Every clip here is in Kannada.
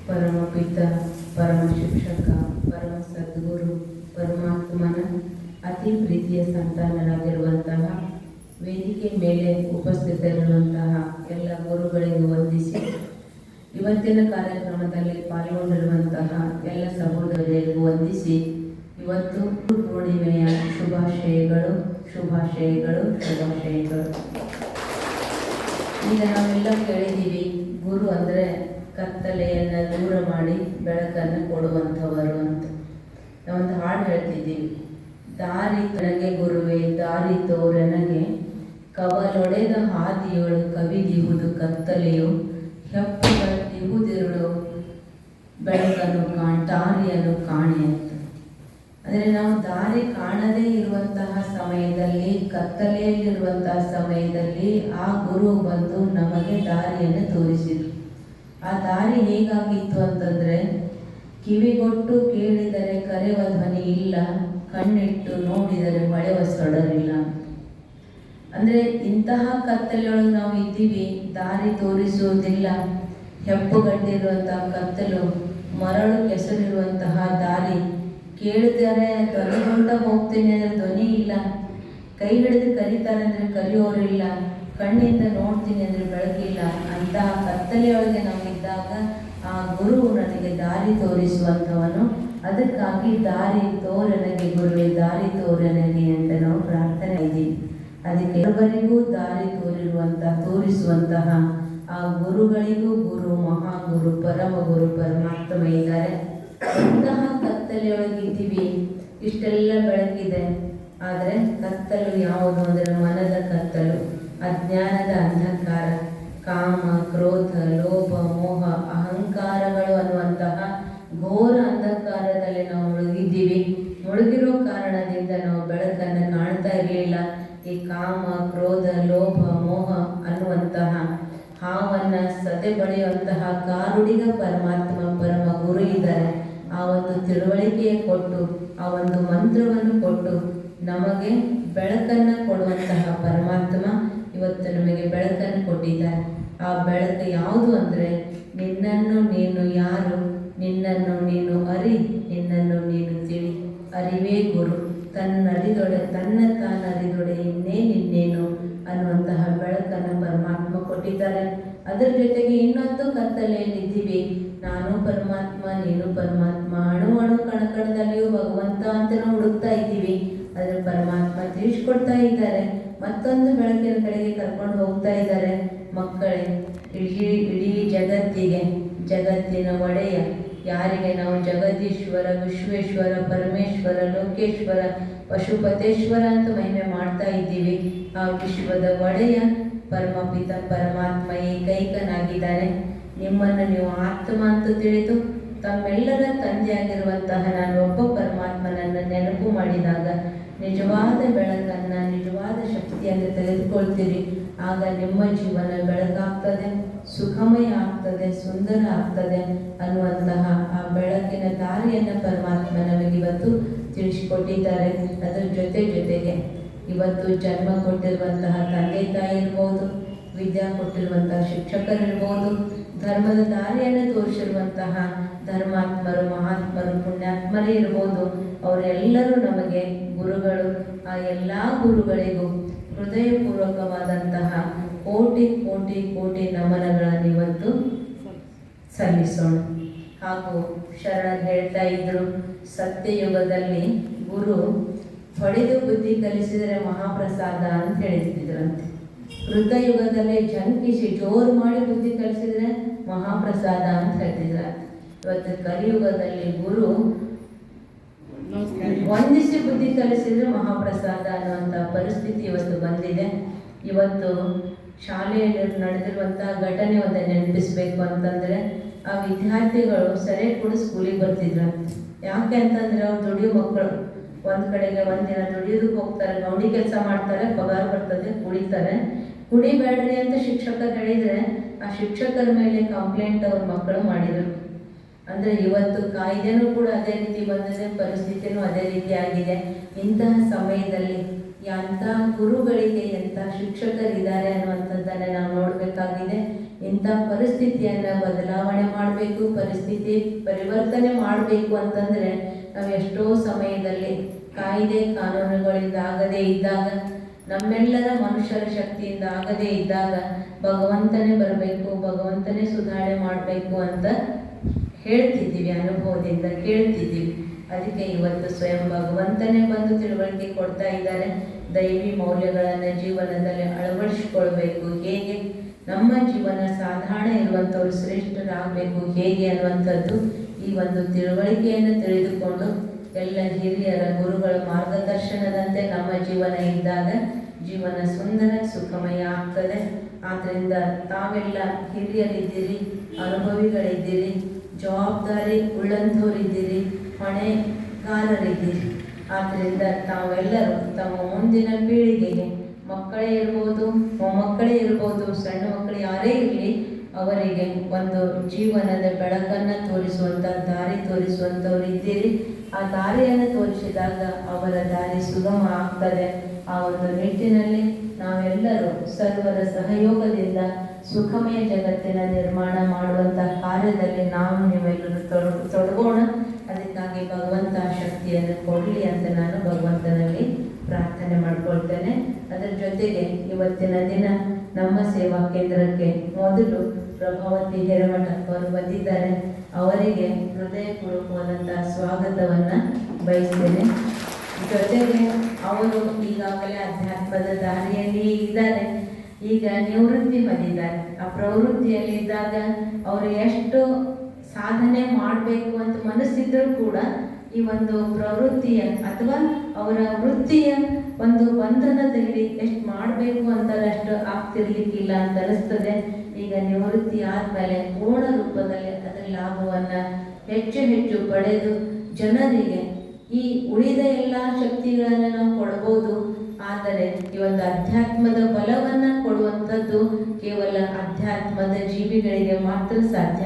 ಪರಮಪಿತ, ಪರಮ ಶಿಕ್ಷಕ, ಪರಮ ಸದ್ಗುರು, ಪರಮಾತ್ಮನ ಅತಿ ಪ್ರೀತಿಯ ಸಂತಾನರಾಗಿರುವಂತಹ ವೇದಿಕೆ ಮೇಲೆ ಉಪಸ್ಥಿತರಿರುವಂತಹ ಎಲ್ಲ ಗುರುಗಳಿಗೂ ವಂದಿಸಿ, ಇವತ್ತಿನ ಕಾರ್ಯಕ್ರಮದಲ್ಲಿ ಪಾಲ್ಗೊಂಡಿರುವಂತಹ ಎಲ್ಲ ಸಹೋದರಿಯರಿಗೂ ವಂದಿಸಿ, ಇವತ್ತು ಪೂರ್ಣಿಮೆಯ ಶುಭಾಶಯಗಳು ಶುಭಾಶಯಗಳು ಶುಭಾಶಯಗಳು. ಈಗ ನಾವೆಲ್ಲ ಕೇಳಿದ್ದೀವಿ, ಗುರು ಅಂದರೆ ಕತ್ತಲೆಯನ್ನು ದೂರ ಮಾಡಿ ಬೆಳಕನ್ನು ಕೊಡುವಂಥವರು ಅಂತ. ನಾವೊಂದು ಹಾಡು ಹೇಳ್ತಿದ್ದೀವಿ, ದಾರಿ ನನಗೆ ಗುರುವೇ ದಾರಿ ತೋರನಗೆ, ಕವಲೊಡೆದ ಹಾದಿಯೊಳು ಕವಿದಿಹುದು ಕತ್ತಲೆಯು, ಹೆಪ್ಪುಗಟ್ಟಿಹುದಿರುಳು ಬೆಳಕನ್ನು ದಾರಿಯನ್ನು ಕಾಣೆ ಅಂತ. ಅಂದರೆ ನಾವು ದಾರಿ ಕಾಣದೇ ಇರುವಂತಹ ಸಮಯದಲ್ಲಿ, ಕತ್ತಲೆಯಲ್ಲಿರುವಂತಹ ಸಮಯದಲ್ಲಿ ಆ ಗುರು ಬಂದು ನಮಗೆ ದಾರಿಯನ್ನು ತೋರಿಸಿದರು. ಆ ದಾರಿ ಹೇಗಾಗಿತ್ತು ಅಂತಂದರೆ, ಕಿವಿಗೊಟ್ಟು ಕೇಳಿದರೆ ಕರೆವ ಧ್ವನಿ ಇಲ್ಲ, ಕಣ್ಣಿಟ್ಟು ನೋಡಿದರೆ ಹೊಳೆವ ಸೊಡರಿಲ್ಲ. ಅಂದರೆ ಇಂತಹ ಕತ್ತಲೆಯೊಳಗೆ ನಾವು ಇದ್ದೀವಿ, ದಾರಿ ತೋರಿಸುವುದಿಲ್ಲ. ಹೆಪ್ಪುಗಟ್ಟಿರುವಂತಹ ಕತ್ತಲು, ಮರಳು ಕೆಸರಿರುವಂತಹ ದಾರಿ, ಕೇಳಿದರೆ ಧ್ವನಿಗೊಂಡ ಹೋಗ್ತೀನಿ ಅಂದರೆ ಧ್ವನಿ ಇಲ್ಲ, ಕೈ ಹಿಡಿದು ಕರೀತಾರೆ ಅಂದರೆ ಕರೆಯೋರಿಲ್ಲ, ಕಣ್ಣಿಂದ ನೋಡ್ತೀನಿ ಅಂದರೆ ಬೆಳಕಿಲ್ಲ. ಅಂತಹ ಕತ್ತಲೆಯೊಳಗೆ ನಾವಿದ್ದಾಗ ಆ ಗುರು ನನಗೆ ದಾರಿ ತೋರಿಸುವಂಥವನು. ಅದಕ್ಕಾಗಿ ದಾರಿ ತೋರನಗೆ ಗುರುವೇ ದಾರಿ ತೋರನಗೆ ಅಂತ ನಾವು ಪ್ರಾರ್ಥನೆ ಇದ್ದೀವಿ. ಅದಕ್ಕೆ ಎಲ್ಲರಿಗೂ ದಾರಿ ತೋರಿಸುವಂತಹ ಆ ಗುರುಗಳಿಗೂ ಗುರು, ಮಹಾಗುರು, ಪರಮ ಗುರು, ಪರಮಾತ್ಮ ಇದ್ದಾರೆ. ಇಂತಹ ಕತ್ತಲೆಯೊಳಗಿದ್ದೀವಿ, ಇಷ್ಟೆಲ್ಲ ಬೆಳಕಿದೆ. ಆದರೆ ಕತ್ತಲು ಯಾವುದು ಅಂದರೆ ಮನದ ಕತ್ತಲು, ಅಜ್ಞಾನದ ಅಂಧಕಾರ, ಕಾಮ, ಕ್ರೋಧ, ಲೋಭ, ಮೋಹ, ಅಹಂಕಾರಗಳು ಅನ್ನುವಂತಹ ಘೋರ ಅಂಧಕಾರದಲ್ಲಿ ನಾವು ಮುಳುಗಿದ್ದೀವಿ. ಮುಳುಗಿರೋ ಕಾರಣದಿಂದ ನಾವು ಬೆಳಕನ್ನು ಕಾಣ್ತಾ ಇರಲಿಲ್ಲ. ಈ ಕಾಮ, ಕ್ರೋಧ, ಲೋಭ, ಮೋಹ ಅನ್ನುವಂತಹ ಹಾವನ್ನು ಸದೆ ಬಳಿಯುವಂತಹ ಕಾರುಡಿಗ ಪರಮಾತ್ಮ, ಪರಮ ಗುರು ಇದ್ದಾರೆ. ಆ ಒಂದು ತಿಳುವಳಿಕೆ ಕೊಟ್ಟು, ಆ ಒಂದು ಮಂತ್ರವನ್ನು ಕೊಟ್ಟು ನಮಗೆ ಬೆಳಕನ್ನು ಕೊಡುವಂತಹ ಪರಮಾತ್ಮ ಇವತ್ತು ನಮಗೆ ಬೆಳಕನ್ನು ಕೊಟ್ಟಿದ್ದಾರೆ. ಆ ಬೆಳಕು ಯಾವುದು ಅಂದರೆ, ನಿನ್ನನ್ನು ನೀನು ಯಾರು, ನಿನ್ನನ್ನು ನೀನು ಅರಿ, ನಿನ್ನನ್ನು ನೀನು ತಿಳಿ, ಅರಿವೇ ಗುರು, ತನ್ನರಿದೊಡೆ ತನ್ನ ತಾನರಿದೊಡೆ ಇನ್ನೇನು ಅನ್ನುವಂತಹ ಬೆಳಕನ್ನು ಪರಮಾತ್ಮ ಕೊಟ್ಟಿದ್ದಾರೆ. ಅದರ ಜೊತೆಗೆ ಇನ್ನೊಂದು ಕತ್ತಲೆಯಲ್ಲಿದ್ದೀವಿ, ನಾನು ಪರಮಾತ್ಮ ನೀನು ಪರಮಾತ್ಮ, ಅಣು ಅಣು ಕಣಕಣದಲ್ಲಿಯೂ ಭಗವಂತ ಅಂತ ನಾವು ಹುಡುಕ್ತಾ ಇದ್ದೀವಿ. ಅದರ ಪರಮಾತ್ಮ ತಿಳಿಸ್ಕೊಡ್ತಾ ಇದ್ದಾರೆ, ಮತ್ತೊಂದು ಬೆಳಕಿನ ಕಡೆಗೆ ಕರ್ಕೊಂಡು ಹೋಗ್ತಾ ಇದ್ದಾರೆ. ಮಕ್ಕಳೇ, ಇಡೀ ಜಗತ್ತಿಗೆ, ಜಗತ್ತಿನ ಒಡೆಯ ಯಾರಿಗೆ ನಾವು ಜಗದೀಶ್ವರ, ವಿಶ್ವೇಶ್ವರ, ಪರಮೇಶ್ವರ, ಲೋಕೇಶ್ವರ, ಪಶುಪತೇಶ್ವರ ಅಂತ ಮಹಿಮೆ ಮಾಡ್ತಾ ಇದ್ದೀವಿ. ಆ ವಿಶ್ವದ ಒಡೆಯ ಪರಮಪಿತ ಪರಮಾತ್ಮ ಏಕೈಕನಾಗಿದ್ದಾನೆ. ನಿಮ್ಮನ್ನು ನೀವು ಆತ್ಮ ಅಂತ ತಿಳಿದು ತಮ್ಮೆಲ್ಲರ ತಂದೆಯಾಗಿರುವಂತಹ ನಾನು ಒಬ್ಬ ಪರಮಾತ್ಮನನ್ನು ನೆನಪು ಮಾಡಿದಾಗ ನಿಜವಾದ ಬೆಳಕನ್ನು, ನಿಜವಾದ ಶಕ್ತಿಯನ್ನು ತೆಗೆದುಕೊಳ್ತೀರಿ. ಆಗ ನಿಮ್ಮ ಜೀವನ ಬೆಳಕಾಗ್ತದೆ, ಸುಖಮಯ ಆಗ್ತದೆ, ಸುಂದರ ಆಗ್ತದೆ ಅನ್ನುವಂತಹ ಆ ಬೆಳಕಿನ ದಾರಿಯನ್ನು ಪರಮಾತ್ಮ ನಮಗಿವತ್ತು ತಿಳಿಸಿಕೊಟ್ಟಿದ್ದಾರೆ. ಅದರ ಜೊತೆಗೆ ಇವತ್ತು ಜನ್ಮ ಕೊಟ್ಟಿರುವಂತಹ ತಂದೆ ತಾಯಿ ಇರ್ಬೋದು, ವಿದ್ಯಾ ಕೊಟ್ಟಿರುವಂತಹ ಶಿಕ್ಷಕರಿರ್ಬೋದು, ಧರ್ಮದ ದಾರಿಯನ್ನು ತೋರಿಸಿರುವಂತಹ ಧರ್ಮಾತ್ಮರು, ಮಹಾತ್ಮರು, ಪುಣ್ಯಾತ್ಮರೇ ಇರ್ಬೋದು, ಅವರೆಲ್ಲರೂ ನಮಗೆ ಗುರುಗಳು. ಆ ಎಲ್ಲ ಗುರುಗಳಿಗೂ ಹೃದಯಪೂರ್ವಕವಾದಂತಹ ಕೋಟಿ ಕೋಟಿ ಕೋಟಿ ನಮನಗಳನ್ನು ಇವತ್ತು ಸಲ್ಲಿಸೋಣ. ಹಾಗೂ ಶರಣರು ಹೇಳ್ತಾ ಇದ್ರು, ಸತ್ಯಯುಗದಲ್ಲಿ ಗುರು ಹೊಡೆದು ಬುದ್ಧಿ ಕಲಿಸಿದರೆ ಮಹಾಪ್ರಸಾದ ಅಂತ ಹೇಳ್ತಿದ್ರಂತೆ. ಕೃತಯುಗದಲ್ಲಿ ಜಂಕಿಸಿ ಜೋರು ಮಾಡಿ ಬುದ್ಧಿ ಕಲಿಸಿದ್ರೆ ಮಹಾಪ್ರಸಾದ ಅಂತ ಹೇಳ್ತಿದ್ದಾರೆ. ಇವತ್ತು ಕಲಿಯುಗದಲ್ಲಿ ಗುರು ವಂದಿಸಿ ಬುದ್ಧಿ ಕಲಿಸಿದ್ರೆ ಮಹಾಪ್ರಸಾದ ಅನ್ನುವಂಥ ಪರಿಸ್ಥಿತಿ ಇವತ್ತು ಬಂದಿದೆ. ಇವತ್ತು ಶಾಲೆಯಲ್ಲಿ ನಡೆದಿರುವಂತಹ ಘಟನೆ ಒಂದು ನೆನಪಿಸ್ಬೇಕು ಅಂತಂದರೆ, ಆ ವಿದ್ಯಾರ್ಥಿಗಳು ಸರಿಯಾಗಿ ಕೂಡ ಸ್ಕೂಲಿಗೆ ಬರ್ತಿದ್ರಂತೆ. ಯಾಕೆ ಅಂತಂದರೆ ಅವ್ರು ದುಡಿಯೋ ಮಕ್ಕಳು, ಒಂದು ಕಡೆಗೆ ಒಂದಿನ ದುಡಿಯೋದಕ್ಕೆ ಹೋಗ್ತಾರೆ, ಗೌಂಡಿ ಕೆಲಸ ಮಾಡ್ತಾರೆ, ಪಗಾರ ಬರ್ತದೆ, ಕುಡಿಬೇಡ್ರಿ ಅಂತ ಶಿಕ್ಷಕರು ಹೇಳಿದರೆ ಆ ಶಿಕ್ಷಕರ ಮೇಲೆ ಕಂಪ್ಲೇಂಟ್ ಅವ್ರ ಮಕ್ಕಳು ಮಾಡಿದರು. ಅಂದರೆ ಇವತ್ತು ಕಾಯ್ದೆನೂ ಕೂಡ ಅದೇ ರೀತಿ ಬಂದಿದೆ, ಪರಿಸ್ಥಿತಿನೂ ಅದೇ ರೀತಿ ಆಗಿದೆ. ಇಂತಹ ಸಮಯದಲ್ಲಿ ಎಂಥ ಗುರುಗಳಿಗೆ ಎಂಥ ಶಿಕ್ಷಕರಿದ್ದಾರೆ ಅನ್ನುವಂಥದ್ದನ್ನು ನಾವು ನೋಡಬೇಕಾಗಿದೆ. ಇಂಥ ಪರಿಸ್ಥಿತಿಯನ್ನು ಬದಲಾವಣೆ ಮಾಡಬೇಕು, ಪರಿಸ್ಥಿತಿ ಪರಿವರ್ತನೆ ಮಾಡಬೇಕು ಅಂತಂದರೆ ನಾವು ಎಷ್ಟೋ ಸಮಯದಲ್ಲಿ ಕಾಯ್ದೆ ಕಾನೂನುಗಳಿಂದ ಆಗದೇ ಇದ್ದಾಗ, ನಮ್ಮೆಲ್ಲರ ಮನುಷ್ಯರ ಶಕ್ತಿಯಿಂದ ಆಗದೇ ಇದ್ದಾಗ ಭಗವಂತನೇ ಬರಬೇಕು, ಭಗವಂತನೇ ಸುಧಾರಣೆ ಮಾಡಬೇಕು ಅಂತ ಹೇಳ್ತಿದ್ದೀವಿ, ಅನುಭವದಿಂದ ಕೇಳ್ತಿದ್ದೀವಿ. ಅದಕ್ಕೆ ಇವತ್ತು ಸ್ವಯಂ ಭಗವಂತನೇ ಬಂದು ತಿಳುವಳಿಕೆ ಕೊಡ್ತಾ ಇದ್ದಾರೆ. ದೈವಿ ಮೌಲ್ಯಗಳನ್ನು ಜೀವನದಲ್ಲಿ ಅಳವಡಿಸಿಕೊಳ್ಬೇಕು, ಹೇಗೆ ನಮ್ಮ ಜೀವನ ಸಾಧಾರಣ ಇರುವಂಥವ್ರು ಶ್ರೇಷ್ಠರಾಗಬೇಕು ಹೇಗೆ ಅನ್ನುವಂಥದ್ದು ಈ ಒಂದು ತಿಳುವಳಿಕೆಯನ್ನು ತಿಳಿದುಕೊಂಡು ಎಲ್ಲ ಹಿರಿಯರ ಗುರುಗಳ ಮಾರ್ಗದರ್ಶನದಂತೆ ನಮ್ಮ ಜೀವನ ಇದ್ದಾಗ ಜೀವನ ಸುಂದರ ಸುಖಮಯ ಆಗ್ತದೆ. ಆದ್ದರಿಂದ ತಾವೆಲ್ಲ ಹಿರಿಯರಿದ್ದೀರಿ, ಅನುಭವಿಗಳಿದ್ದೀರಿ, ಜವಾಬ್ದಾರಿ ಉಳ್ಳಂಥವರಿದ್ದೀರಿ, ಹೊಣೆಗಾರರಿದ್ದೀರಿ. ಆದ್ದರಿಂದ ತಾವೆಲ್ಲರೂ ತಮ್ಮ ಮುಂದಿನ ಪೀಳಿಗೆಗೆ ಮಕ್ಕಳೇ ಇರ್ಬೋದು, ಮೊಮ್ಮಕ್ಕಳೇ ಇರ್ಬೋದು, ಸಣ್ಣ ಮಕ್ಕಳು ಯಾರೇ ಇರಲಿ, ಅವರಿಗೆ ಒಂದು ಜೀವನದ ಬೆಳಕನ್ನು ತೋರಿಸುವಂಥ ದಾರಿ ತೋರಿಸುವಂಥವ್ರು ಇದ್ದೀರಿ. ಆ ದಾರಿಯನ್ನು ತೋರಿಸಿದಾಗ ಅವರ ದಾರಿ ಸುಗಮ ಆಗ್ತದೆ. ಆ ಒಂದು ನಿಟ್ಟಿನಲ್ಲಿ ನಾವೆಲ್ಲರೂ ಸರ್ವರ ಸಹಯೋಗದಿಂದ ಸುಖಮಯ ಜಗತ್ತಿನ ನಿರ್ಮಾಣ ಮಾಡುವಂಥ ಕಾರ್ಯದಲ್ಲಿ ನಾವು ನೀವೆಲ್ಲರೂ ತೊಡಗೋಣ. ಅದಕ್ಕಾಗಿ ಭಗವಂತ ಶಕ್ತಿಯನ್ನು ಕೊಡಲಿ ಅಂತ ನಾನು ಭಗವಂತನಲ್ಲಿ ಪ್ರಾರ್ಥನೆ ಮಾಡ್ಕೊಳ್ತೇನೆ. ಅದರ ಜೊತೆಗೆ ಇವತ್ತಿನ ದಿನ ನಮ್ಮ ಸೇವಾ ಕೇಂದ್ರಕ್ಕೆ ಮೊದಲು ಪ್ರಭಾವತಿ ಹಿರೇಮಠ ಅವರು ಬಂದಿದ್ದಾರೆ. ಅವರಿಗೆ ಹೃದಯಪೂರ್ವಕವಾದಂತಹ ಸ್ವಾಗತವನ್ನು ಬಯಸ್ತೇನೆ. ಜೊತೆಗೆ ಅವರು ಈಗಾಗಲೇ ಅಧ್ಯಾತ್ಮದ ದಾರಿಯಲ್ಲಿ ಇದ್ದಾರೆ, ಈಗ ನಿವೃತ್ತಿ ಹೊಂದಿದ್ದಾರೆ. ಆ ಪ್ರವೃತ್ತಿಯಲ್ಲಿದ್ದಾಗ ಅವರು ಎಷ್ಟು ಸಾಧನೆ ಮಾಡಬೇಕು ಅಂತ ಮನಸ್ಸಿದ್ರೂ ಕೂಡ ಈ ಒಂದು ಪ್ರವೃತ್ತಿಯ ಅಥವಾ ಅವರ ವೃತ್ತಿಯ ಒಂದು ಬಂಧನದಲ್ಲಿ ಎಷ್ಟು ಮಾಡಬೇಕು ಅಂತಲಷ್ಟು ಆಗ್ತಿರ್ಲಿಕ್ಕಿಲ್ಲ ಅಂತ ಅನಿಸ್ತದೆ. ಈಗ ನಿವೃತ್ತಿ ಆದಮೇಲೆ ಪೂರ್ಣ ರೂಪದಲ್ಲಿ ಅದರ ಲಾಭವನ್ನು ಹೆಚ್ಚು ಹೆಚ್ಚು ಪಡೆದು ಜನರಿಗೆ ಈ ಉಳಿದ ಎಲ್ಲ ಶಕ್ತಿಗಳನ್ನು ನಾವು ಕೊಡ್ಬೋದು, ಆದರೆ ಈ ಒಂದು ಅಧ್ಯಾತ್ಮದ ಬಲವನ್ನು ಕೊಡುವಂಥದ್ದು ಕೇವಲ ಅಧ್ಯಾತ್ಮದ ಜೀವಿಗಳಿಗೆ ಮಾತ್ರ ಸಾಧ್ಯ.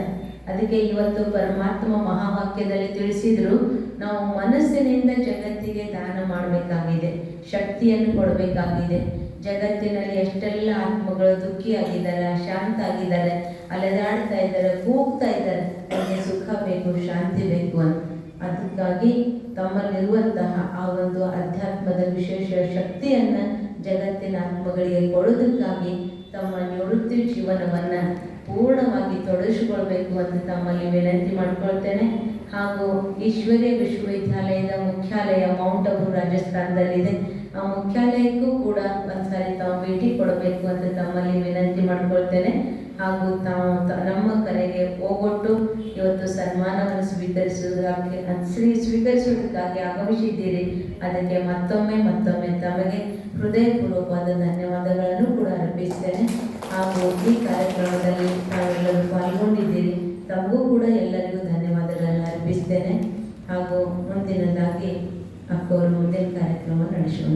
ಅದಕ್ಕೆ ಇವತ್ತು ಪರಮಾತ್ಮ ಮಹಾವಾಕ್ಯದಲ್ಲಿ ತಿಳಿಸಿದ್ರು, ನಾವು ಮನಸ್ಸಿನಿಂದ ಜಗತ್ತಿಗೆ ದಾನ ಮಾಡಬೇಕಾಗಿದೆ, ಶಕ್ತಿಯನ್ನು ಕೊಡಬೇಕಾಗಿದೆ. ಜಗತ್ತಿನಲ್ಲಿ ಎಷ್ಟೆಲ್ಲ ಆತ್ಮಗಳು ದುಃಖಿಯಾಗಿದ್ದಾರೆ, ಅಶಾಂತ ಆಗಿದ್ದಾರೆ, ಅಲೆದಾಡ್ತಾ ಇದ್ದಾರೆ, ಕೂಗ್ತಾ ಇದ್ದಾರೆ, ಅವರಿಗೆ ಸುಖ ಬೇಕು, ಶಾಂತಿ ಬೇಕು ಅಂತ. ಅದಕ್ಕಾಗಿ ತಮ್ಮಲ್ಲಿರುವಂತಹ ಆ ಒಂದು ಅಧ್ಯಾತ್ಮದ ವಿಶೇಷ ಶಕ್ತಿಯನ್ನು ಜಗತ್ತಿನ ಆತ್ಮಗಳಿಗೆ ಕೊಡೋದಕ್ಕಾಗಿ ತಮ್ಮ ನಿವೃತ್ತಿ ಜೀವನವನ್ನು ಪೂರ್ಣವಾಗಿ ತೊಡಗಿಸಿಕೊಳ್ಬೇಕು ಅಂತ ತಮ್ಮಲ್ಲಿ ವಿನಂತಿ ಮಾಡ್ಕೊಳ್ತೇನೆ. ಹಾಗೂ ಈಶ್ವರ್ಯ ವಿಶ್ವವಿದ್ಯಾಲಯದ ಮುಖ್ಯಾಲಯ ಮೌಂಟ್ ಅಬು ರಾಜಸ್ಥಾನದಲ್ಲಿದೆ. ಆ ಮುಖ್ಯಾಲಯಕ್ಕೂ ಕೂಡ ಒಂದ್ಸಾರಿ ತಾವು ಭೇಟಿ ಕೊಡಬೇಕು ಅಂತ ತಮ್ಮಲ್ಲಿ ವಿನಂತಿ ಮಾಡ್ಕೊಳ್ತೇನೆ. ಹಾಗೂ ತಾವು ನಮ್ಮ ಕರೆಗೆ ಹೋಗೊಟ್ಟು ಇವತ್ತು ಸನ್ಮಾನವನ್ನು ಸ್ವೀಕರಿಸುವುದಕ್ಕಾಗಿ ಆಗಮಿಸಿದ್ದೀರಿ. ಅದಕ್ಕೆ ಮತ್ತೊಮ್ಮೆ ತಮಗೆ ಹೃದಯಪೂರ್ವಕವಾದ ಧನ್ಯವಾದಗಳನ್ನು ಕೂಡ ಅರ್ಪಿಸ್ತೇನೆ. ಹಾಗೂ ಈ ಕಾರ್ಯಕ್ರಮದಲ್ಲಿ ತಾವೆಲ್ಲರೂ ಪಾಲ್ಗೊಂಡಿದ್ದೀರಿ, ತಮಗೂ ಕೂಡ ಎಲ್ಲರಿಗೂ ಧನ್ಯವಾದಗಳನ್ನು ಅರ್ಪಿಸ್ತೇನೆ. ಹಾಗೂ ಮುಂದಿನದಾಗಿ ಅಕ್ಕವರು ಮುಂದಿನ ಕಾರ್ಯಕ್ರಮ ನಡೆಸೋಣ.